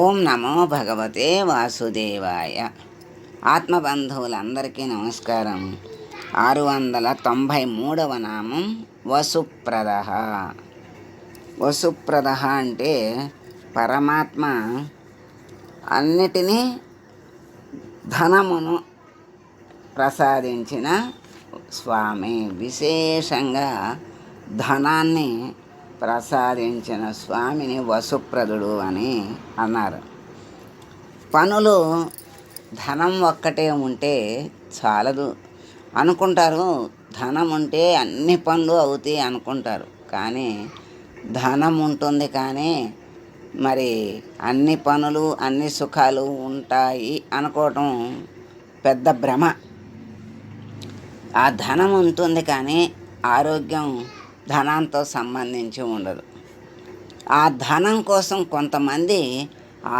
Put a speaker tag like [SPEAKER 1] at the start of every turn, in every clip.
[SPEAKER 1] ఓం నమో భగవతే వాసుదేవాయ. ఆత్మబంధువులందరికీ నమస్కారం. 693వ నామం వసుప్రద. వసుప్రద అంటే పరమాత్మ అన్నిటినీ ధనమును ప్రసాదించిన స్వామి. విశేషంగా ధనాన్ని ప్రసాదించిన స్వామిని వసుప్రదుడు అని అన్నారు. పనులు ధనం ఒక్కటే ఉంటే చాలదు అనుకుంటారు. ధనం ఉంటే అన్ని పనులు అవుతాయి అనుకుంటారు. కానీ ధనం ఉంటుంది కానీ మరి అన్ని పనులు అన్ని సుఖాలు ఉంటాయి అనుకోవటం పెద్ద భ్రమ. ఆ ధనం ఉంటుంది కానీ ఆరోగ్యం ధనంతో సంబంధించి ఉండదు. ఆ ధనం కోసం కొంతమంది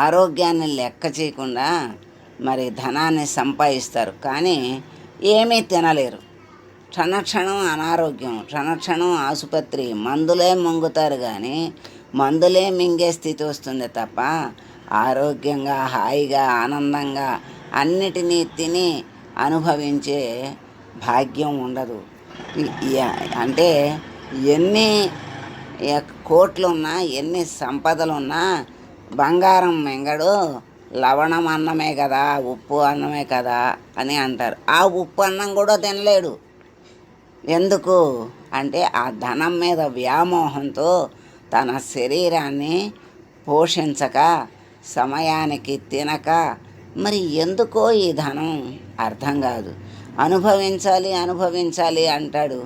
[SPEAKER 1] ఆరోగ్యాన్ని లెక్క చేయకుండా మరి ధనాన్ని సంపాదిస్తారు, కానీ ఏమీ తినలేరు. క్షణక్షణం అనారోగ్యం, క్షణక్షణం ఆసుపత్రి, మందులే మింగుతారు కానీ మందులే మింగే స్థితి వస్తుంది తప్ప ఆరోగ్యంగా హాయిగా ఆనందంగా అన్నిటినీ తిని అనుభవించే భాగ్యం ఉండదు. అంటే ఎన్ని కోట్లున్నా ఎన్ని సంపదలున్నా బంగారం మింగడు, లవణం అన్నమే కదా, ఉప్పు అన్నమే కదా అని అంటారు. ఆ ఉప్పు అన్నం కూడా తినలేడు. ఎందుకు అంటే ఆ ధనం మీద వ్యామోహంతో తన శరీరాన్ని పోషించక సమయానికి తినక మరి ఎందుకో ఈ ధనం అర్థం కాదు. అనుభవించాలి అనుభవించాలి అంటాడు,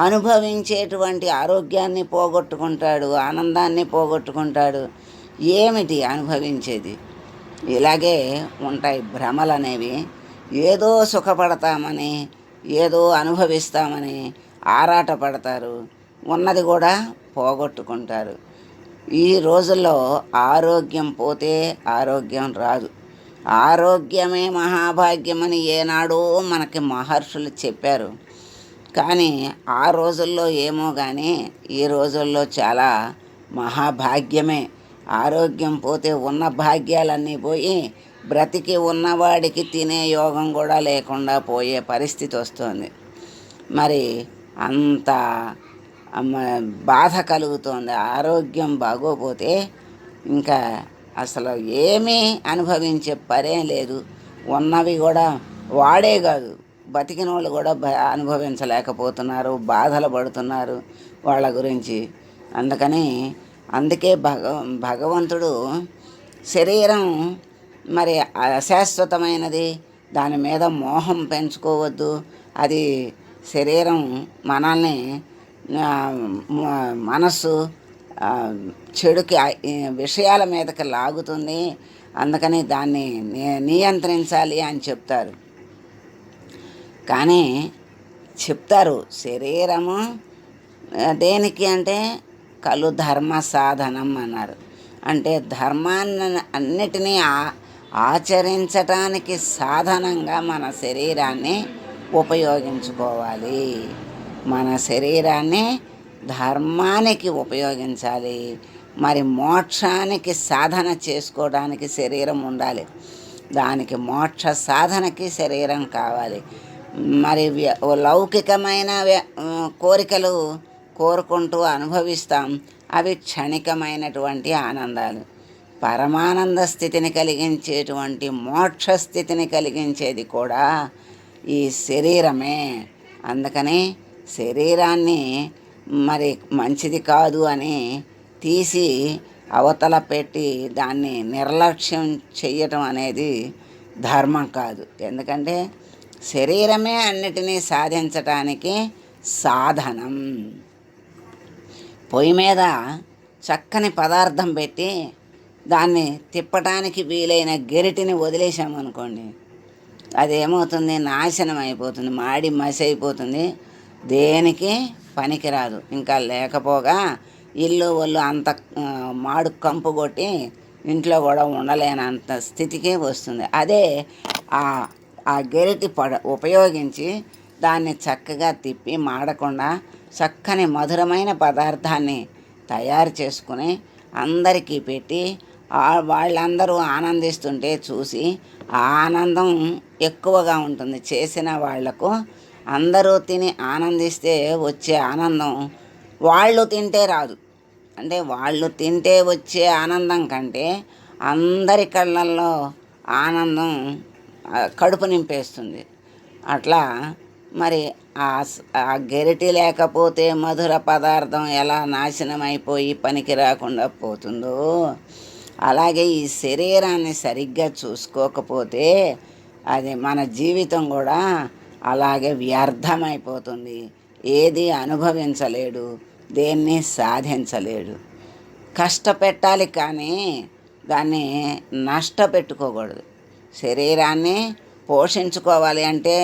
[SPEAKER 1] అనుభవించేటువంటి ఆరోగ్యాన్ని పోగొట్టుకుంటాడు, ఆనందాన్ని పోగొట్టుకుంటాడు. ఏమిటి అనుభవించేది? ఇలాగే ఉంటాయి భ్రమలు అనేవి. ఏదో సుఖపడతామని ఏదో అనుభవిస్తామని ఆరాటపడతారు, ఉన్నది కూడా పోగొట్టుకుంటారు. ఈ రోజుల్లో ఆరోగ్యం పోతే ఆరోగ్యం రాదు. ఆరోగ్యమే మహాభాగ్యమని ఏనాడో మనకి మహర్షులు చెప్పారు. కానీ ఆ రోజుల్లో ఏమో కానీ ఈ రోజుల్లో చాలా మహాభాగ్యమే. ఆరోగ్యం పోతే ఉన్న భాగ్యాలన్నీ పోయి బ్రతికి ఉన్నవాడికి తినే యోగం కూడా లేకుండా పోయే పరిస్థితి వస్తుంది. మరి అంత బాధ కలుగుతోంది. ఆరోగ్యం బాగోపోతే ఇంకా అసలు ఏమీ అనుభవించే పనే లేదు. ఉన్నవి కూడా వాడే కాదు, బతికిన వాళ్ళు కూడా అనుభవించలేకపోతున్నారు, బాధలు పడుతున్నారు వాళ్ళ గురించి. అందుకే భగవంతుడు శరీరం మరి అశాశ్వతమైనది, దాని మీద మోహం పెంచుకోవద్దు. అది శరీరం మనల్ని మనస్సు చెడుకి విషయాల మీదకి లాగుతుంది. అందుకని దాన్ని నియంత్రించాలి అని చెప్తారు. కానీ చెప్తారు శరీరము దేనికి అంటే కలు ధర్మ సాధనం అన్నారు. అంటే ధర్మాన్ని అన్నిటినీ ఆచరించటానికి సాధనంగా మన శరీరాన్ని ఉపయోగించుకోవాలి. మన శరీరాన్ని ధర్మానికి ఉపయోగించాలి. మరి మోక్షానికి సాధన చేసుకోవడానికి శరీరం ఉండాలి. దానికి మోక్ష సాధనకి శరీరం కావాలి. మరి లౌకికమైన కోరికలు కోరుకుంటూ అనుభవిస్తాం. అవి క్షణికమైనటువంటి ఆనందాలు. పరమానంద స్థితిని కలిగించేటువంటి మోక్ష స్థితిని కలిగించేది కూడా ఈ శరీరమే. అందుకని శరీరాన్ని మరి మంచిది కాదు అని తీసి అవతల పెట్టి దాన్ని నిర్లక్ష్యం చెయ్యటం అనేది ధర్మం కాదు. ఎందుకంటే శరీరమే అన్నిటినీ సాధించటానికి సాధనం. పొయ్యి మీద చక్కని పదార్థం పెట్టి దాన్ని తిప్పటానికి వీలైన గెరిటిని వదిలేసామనుకోండి, అదేమవుతుంది? నాశనం అయిపోతుంది, మాడి మసి అయిపోతుంది, దేనికి పనికిరాదు. ఇంకా లేకపోగా ఇల్లు వాళ్ళు అంత మాడు కంపు కొట్టి ఇంట్లో కూడా ఉండలేనంత స్థితికి వస్తుంది. అదే ఆ గెరిటి ఉపయోగించి దాన్ని చక్కగా తిప్పి మాడకుండా చక్కని మధురమైన పదార్థాన్ని తయారు చేసుకుని అందరికీ పెట్టి వాళ్ళందరూ ఆనందిస్తుంటే చూసి ఆ ఆనందం ఎక్కువగా ఉంటుంది. చేసిన వాళ్లకు అందరూ తిని ఆనందిస్తే వచ్చే ఆనందం వాళ్ళు తింటే రాదు. అంటే వాళ్ళు తింటే వచ్చే ఆనందం కంటే అందరి కళ్ళల్లో ఆనందం కడుపు నింపేస్తుంది. అట్లా మరి ఆ గెరిటి లేకపోతే మధుర పదార్థం ఎలా నాశనమైపోయి పనికి రాకుండా పోతుందో, అలాగే ఈ శరీరాన్ని సరిగ్గా చూసుకోకపోతే అది మన జీవితం కూడా అలాగే వ్యర్థమైపోతుంది. ఏది అనుభవించలేడు, దేన్ని సాధించలేడు. కష్టపెట్టాలి కానీ దాన్ని నష్టపెట్టుకోకూడదు. శరీరాన్ని పోషించుకోవాలి అంటే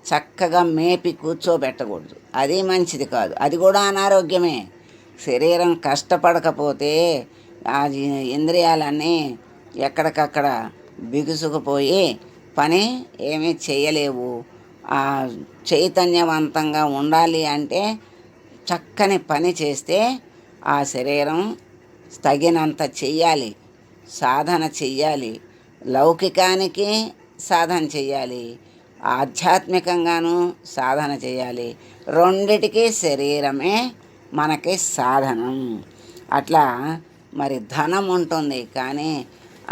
[SPEAKER 1] చక్కగా మేపి కూర్చోబెట్టకూడదు, అది మంచిది కాదు, అది కూడా అనారోగ్యమే. శరీరం కష్టపడకపోతే ఆ ఇంద్రియాలన్నీ ఎక్కడికక్కడ బిగుసుకుపోయి పని ఏమీ చేయలేవు. చైతన్యవంతంగా ఉండాలి అంటే చక్కని పని చేస్తే ఆ శరీరం తగినంత చెయ్యాలి, సాధన చెయ్యాలి. లౌకికానికి సాధన చెయ్యాలి, ఆధ్యాత్మికంగాను సాధన చేయాలి. రెండిటికి శరీరమే మనకి సాధనం. అట్లా మరి ధనం ఉంటుంది కానీ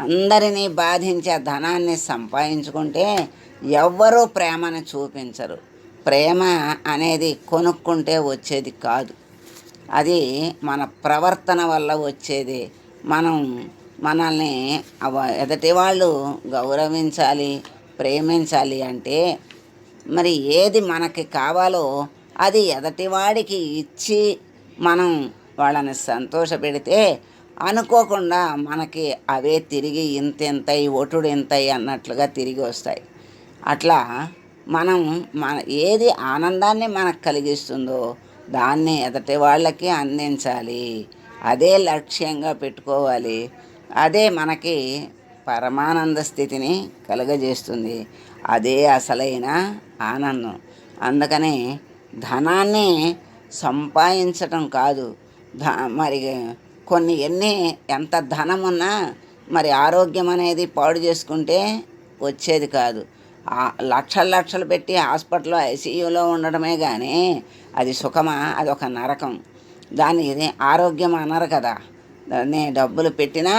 [SPEAKER 1] అందరినీ బాధించే ధనాన్ని సంపాదించుకుంటే ఎవ్వరూ ప్రేమను చూపించరు. ప్రేమ అనేది కొనుక్కుంటే వచ్చేది కాదు, అది మన ప్రవర్తన వల్ల వచ్చేది. మనల్ని ఎదుటి వాళ్ళు గౌరవించాలి, ప్రేమించాలి అంటే మరి ఏది మనకి కావాలో అది ఎదటివాడికి ఇచ్చి మనం వాళ్ళని సంతోషపెడితే అనుకోకుండా మనకి అవే తిరిగి ఇంతెంతయి ఒటుడు ఎంతయి అన్నట్లుగా తిరిగి వస్తాయి. అట్లా మన ఏది ఆనందాన్ని మనకు కలిగిస్తుందో దాన్ని ఎదటి వాళ్ళకి అందించాలి. అదే లక్ష్యంగా పెట్టుకోవాలి. అదే మనకి పరమానంద స్థితిని కలుగజేస్తుంది. అదే అసలైన ఆనందం. అందుకని ధనాన్ని సంపాదించటం కాదు, మరి ఎంత ధనం ఉన్నా మరి ఆరోగ్యం అనేది పాడు చేసుకుంటే వచ్చేది కాదు. లక్షలు పెట్టి హాస్పిటల్లో ఐసీయూలో ఉండడమే కానీ అది సుఖమా? అది ఒక నరకం. దాన్ని ఆరోగ్యం అనరు కదా. దాన్ని డబ్బులు పెట్టినా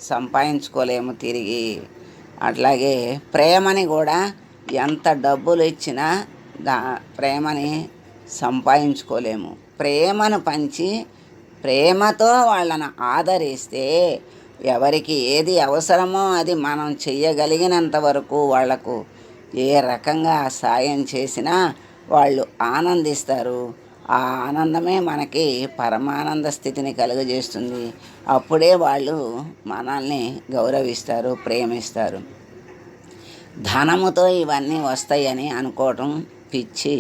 [SPEAKER 1] సంపాదించుకోలేము తిరిగి. అట్లాగే ప్రేమని కూడా ఎంత డబ్బులు ఇచ్చినా ప్రేమని సంపాదించుకోలేము. ప్రేమను పంచి ప్రేమతో వాళ్ళను ఆదరిస్తే ఎవరికి ఏది అవసరమో అది మనం చెయ్యగలిగినంత వరకు వాళ్లకు ఏ రకంగా సాయం చేసినా వాళ్ళు ఆనందిస్తారు. ఆ ఆనందమే మనకి పరమానంద స్థితిని కలుగజేస్తుంది. అప్పుడే వాళ్ళు మనల్ని గౌరవిస్తారు, ప్రేమిస్తారు. ధనముతో ఇవన్నీ వస్తాయని అనుకోవటం పిచ్చి,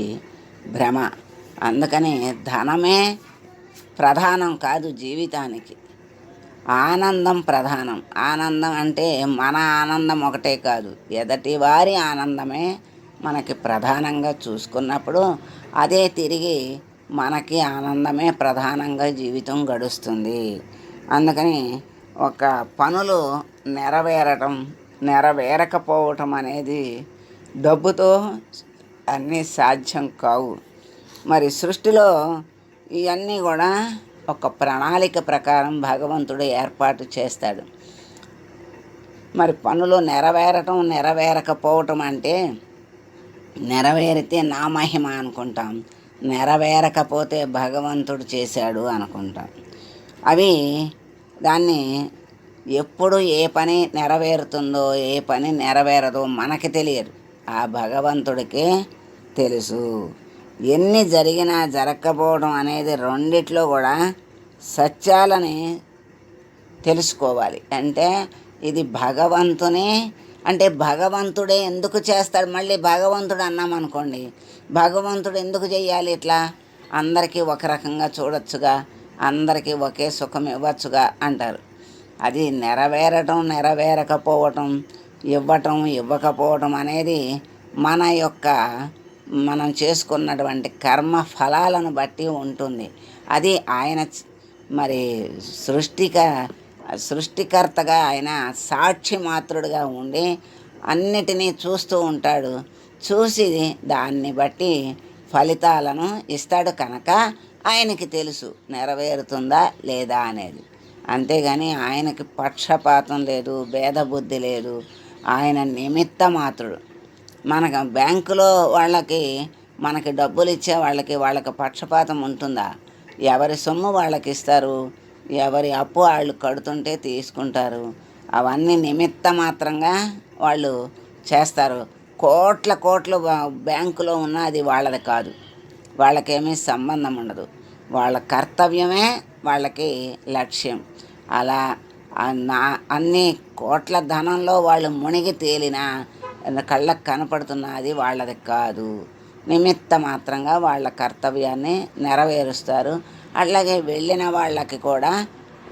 [SPEAKER 1] భ్రమ. అందుకని ధనమే ప్రధానం కాదు జీవితానికి, ఆనందం ప్రధానం. ఆనందం అంటే మన ఆనందం ఒకటే కాదు, ఎదటి వారి ఆనందమే మనకి ప్రధానంగా చూసుకున్నప్పుడు అదే తిరిగి మనకి ఆనందమే ప్రధానంగా జీవితం గడుస్తుంది. అందుకని ఒక పనులు నెరవేరకపోవటం అనేది డబ్బుతో అన్నీ సాధ్యం కావు. మరి సృష్టిలో ఇవన్నీ కూడా ఒక ప్రణాళిక ప్రకారం భగవంతుడు ఏర్పాటు చేస్తాడు. మరి పనులు నెరవేరకపోవటం అంటే నెరవేరితే నా మహిమ అనుకుంటాం, నెరవేరకపోతే భగవంతుడు చేశాడు అనుకుంటాం. అవి దాన్ని ఎప్పుడు ఏ పని నెరవేరుతుందో ఏ పని నెరవేరదో మనకి తెలియదు, ఆ భగవంతుడికే తెలుసు. ఎన్ని జరిగినా జరగకపోవడం అనేది రెండిట్లో కూడా సత్యాలని తెలుసుకోవాలి. అంటే ఇది అంటే భగవంతుడే ఎందుకు చేస్తాడు? మళ్ళీ భగవంతుడు అన్నామనుకోండి, భగవంతుడు ఎందుకు చెయ్యాలి ఇట్లా? అందరికీ ఒక రకంగా చూడొచ్చుగా, అందరికీ ఒకే సుఖం ఇవ్వచ్చుగా అంటారు. అది నెరవేరకపోవటం, ఇవ్వకపోవటం అనేది మనం చేసుకున్నటువంటి కర్మ ఫలాలను బట్టి ఉంటుంది. అది ఆయన మరి సృష్టిక సృష్టికర్తగా ఆయన సాక్షి మాత్రుడుగా ఉండి అన్నిటినీ చూస్తూ ఉంటాడు. చూసి దాన్ని బట్టి ఫలితాలను ఇస్తాడు కనుక ఆయనకి తెలుసు నెరవేరుతుందా లేదా అనేది. అంతేగాని ఆయనకి పక్షపాతం లేదు, భేదబుద్ధి లేదు. ఆయన నిమిత్త మాత్రుడు. మనకు బ్యాంకులో మనకి డబ్బులు ఇచ్చే వాళ్ళకి పక్షపాతం ఉంటుందా? ఎవరి సొమ్ము వాళ్ళకి ఇస్తారు, ఎవరి అప్పు వాళ్ళు కడుతుంటే తీసుకుంటారు. అవన్నీ నిమిత్త మాత్రంగా వాళ్ళు చేస్తారు. కోట్ల కోట్లు బ్యాంకులో ఉన్న అది వాళ్ళది కాదు, వాళ్ళకేమీ సంబంధం ఉండదు. వాళ్ళ కర్తవ్యమే వాళ్ళకి లక్ష్యం. అలా అన్ని కోట్ల ధనంలో వాళ్ళు మునిగి తేలినా కళ్ళకు కనపడుతున్న అది వాళ్ళది కాదు. నిమిత్త మాత్రంగా వాళ్ళ కర్తవ్యాన్ని నెరవేరుస్తారు. అట్లాగే వెళ్ళిన వాళ్ళకి కూడా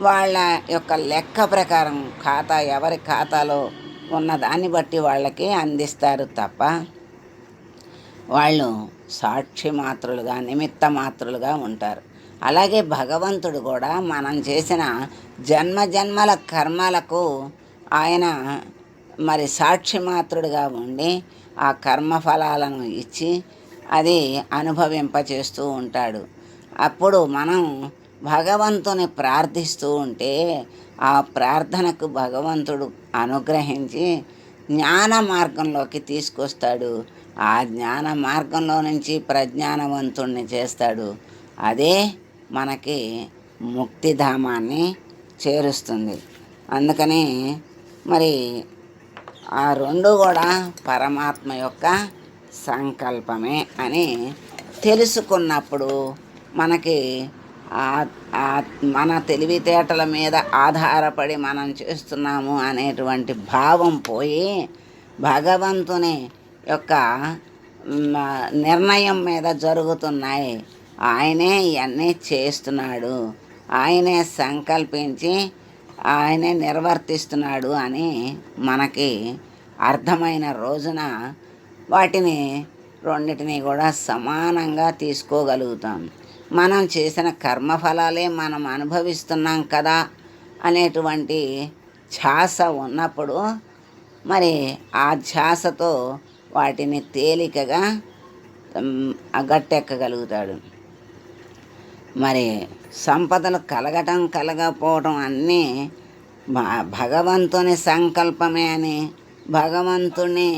[SPEAKER 1] వాళ్ళ యొక్క లెక్క ప్రకారం ఎవరి ఖాతాలో ఉన్న దాన్ని బట్టి వాళ్ళకి అందిస్తారు తప్ప వాళ్ళు సాక్షి మాత్రులుగా నిమిత్త మాత్రులుగా ఉంటారు. అలాగే భగవంతుడు కూడా మనం చేసిన జన్మజన్మల కర్మలకు ఆయన మరి సాక్షి మాత్రుడుగా ఉండి ఆ కర్మఫలాలను ఇచ్చి అది అనుభవింపచేస్తూ ఉంటాడు. అప్పుడు మనం భగవంతుని ప్రార్థిస్తూ ఉంటే ఆ ప్రార్థనకు భగవంతుడు అనుగ్రహించి జ్ఞాన మార్గంలోకి తీసుకొస్తాడు. ఆ జ్ఞాన మార్గంలో నుంచి ప్రజ్ఞానవంతుణ్ణి చేస్తాడు. అదే మనకి ముక్తిధామాన్ని చేరుస్తుంది. అందుకని మరి ఆ రెండు కూడా పరమాత్మ యొక్క సంకల్పమే అని తెలుసుకున్నప్పుడు మనకి మన తెలివితేటల మీద ఆధారపడి మనం చేస్తున్నాము అనేటువంటి భావం పోయి భగవంతుని యొక్క నిర్ణయం మీద జరుగుతున్నాయి. ఆయనే ఇవన్నీ చేస్తున్నాడు, ఆయనే సంకల్పించి ఆయనే నిర్వర్తిస్తున్నాడు అని మనకి అర్థమైన రోజున వాటిని రెండింటినీ కూడా సమానంగా తీసుకోగలుగుతాం. మనం చేసిన కర్మఫలాలే మనం అనుభవిస్తున్నాం కదా అనేటువంటి ధ్యాస ఉన్నప్పుడు మరి ఆ ధ్యాసతో వాటిని తేలికగా గట్టెక్కగలుగుతాడు. మరి సంపదలు కలగటం కలగకపోవటం అన్నీ భగవంతుని సంకల్పమే అని భగవంతుని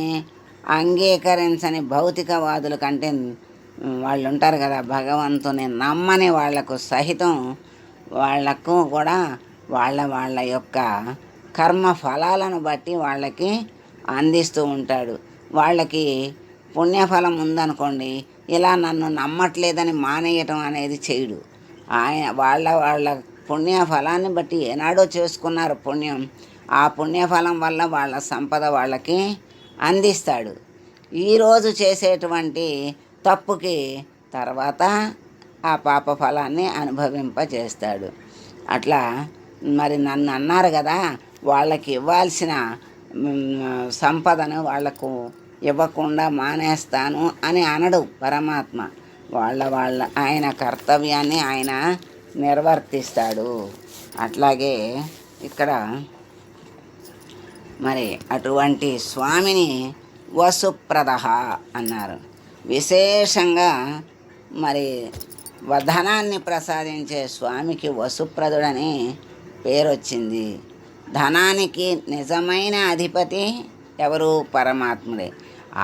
[SPEAKER 1] అంగీకరించని భౌతికవాదుల కంటే వాళ్ళు ఉంటారు కదా, భగవంతుని నమ్మని వాళ్లకు సహితం వాళ్లకు కూడా వాళ్ళ యొక్క కర్మ ఫలాలను బట్టి వాళ్ళకి అందిస్తూ ఉంటాడు. వాళ్ళకి పుణ్యఫలం ఉందనుకోండి, ఇలా నన్ను నమ్మట్లేదని మానేయటం అనేది చేయడు. వాళ్ళ పుణ్యఫలాన్ని బట్టి ఏనాడో చేసుకున్నారు పుణ్యం, ఆ పుణ్యఫలం వల్ల వాళ్ళ సంపద వాళ్ళకి అందిస్తాడు. ఈరోజు చేసేటువంటి తప్పుకి తర్వాత ఆ పాప ఫలాన్ని అనుభవింపజేస్తాడు. అట్లా మరి నన్ను అన్నారు కదా, వాళ్ళకి ఇవ్వాల్సిన సంపదను వాళ్లకు ఇవ్వకుండా మానేస్తాను అని అనడు పరమాత్మ. ఆయన కర్తవ్యాన్ని ఆయన నిర్వర్తిస్తాడు. అట్లాగే ఇక్కడ మరి అటువంటి స్వామిని వసుప్రద అన్నారు. విశేషంగా మరి ధనాన్ని ప్రసాదించే స్వామికి వసుప్రదుడని పేరు వచ్చింది. ధనానికి నిజమైన అధిపతి ఎవరు? పరమాత్ముడే.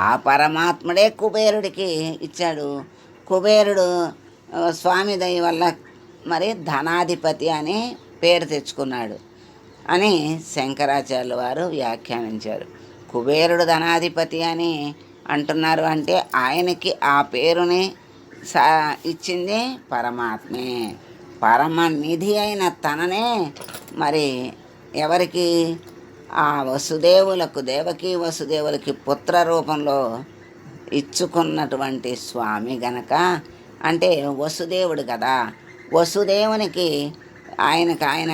[SPEAKER 1] ఆ పరమాత్ముడే కుబేరుడికి ఇచ్చాడు. కుబేరుడు స్వామి దయ వల్ల మరి ధనాధిపతి అని పేరు తెచ్చుకున్నాడు అని శంకరాచార్యుల వారు వ్యాఖ్యానించారు. కుబేరుడు ధనాధిపతి అని అంటున్నారు అంటే ఆయనకి ఆ పేరుని ఇచ్చింది పరమాత్మే. పరమనిధి అయిన తననే మరి ఎవరికి? ఆ వసుదేవులకు, దేవకీ వసుదేవులకి పుత్ర రూపంలో ఇచ్చుకున్నటువంటి స్వామి గనక, అంటే వసుదేవుడు కదా, వసుదేవునికి ఆయన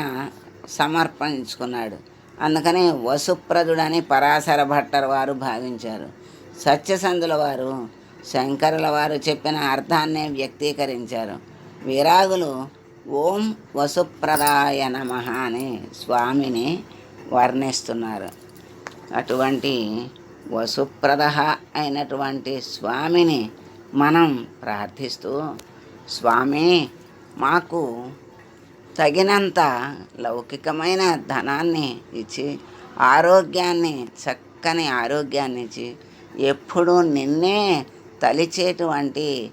[SPEAKER 1] సమర్పించుకున్నాడు. అందుకని వసుప్రదుడని పరాశర భట్టర్ వారు భావించారు. సత్యసంధుల వారు శంకరుల వారు చెప్పిన అర్థాన్నే వ్యక్తీకరించారు. విరాగులు ఓం వసుప్రదాయ నమః అని స్వామిని వర్ణిస్తున్నారు. అటువంటి వసుప్రద అయినటువంటి స్వామిని మనం ప్రార్థిస్తూ, స్వామి మాకు తగినంత లౌకికమైన ధనాన్ని ఇచ్చి, ఆరోగ్యాన్ని, చక్కని ఆరోగ్యాన్ని ఇచ్చి, ఎప్పుడూ నిన్నే తలిచేటువంటి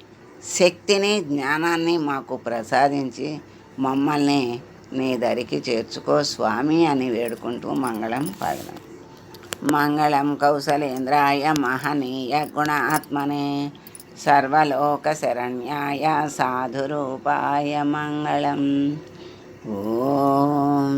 [SPEAKER 1] శక్తిని, జ్ఞానాన్ని మాకు ప్రసాదించి మమ్మల్ని నీ దరికి చేర్చుకో స్వామి అని వేడుకుంటూ మంగళం పాడదాం. మంగళం కౌసలేంద్రాయ మహనీయ గుణాత్మనే సర్వలోకశరణ్యాయ సాధురూపాయ మంగళం. ఓం